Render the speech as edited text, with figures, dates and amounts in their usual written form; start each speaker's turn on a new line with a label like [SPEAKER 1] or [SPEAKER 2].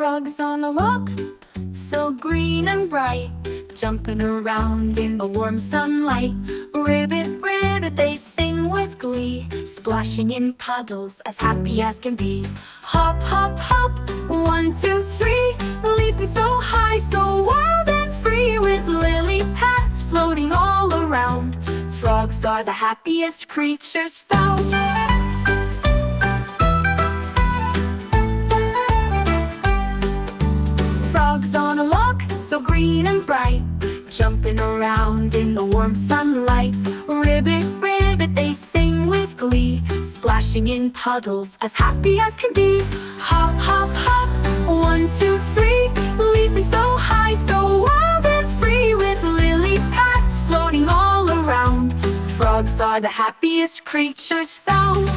[SPEAKER 1] Frogs on a log, so green and bright, jumping around in the warm sunlight. Ribbit, ribbit, they sing with glee, splashing in puddles as happy as can be. Hop, hop, hop, 1, 2, 3, leaping so high, so wild and free, with lily pads floating all around. Frogs are the happiest creatures found. Frogs on a log, so green and bright, jumping around in the warm sunlight. Ribbit, ribbit, they sing with glee, splashing in puddles as happy as can be. Hop, hop, hop, 1, 2, 3, leaping so high, so wild and free, with lily pads floating all around. Frogs are the happiest creatures found.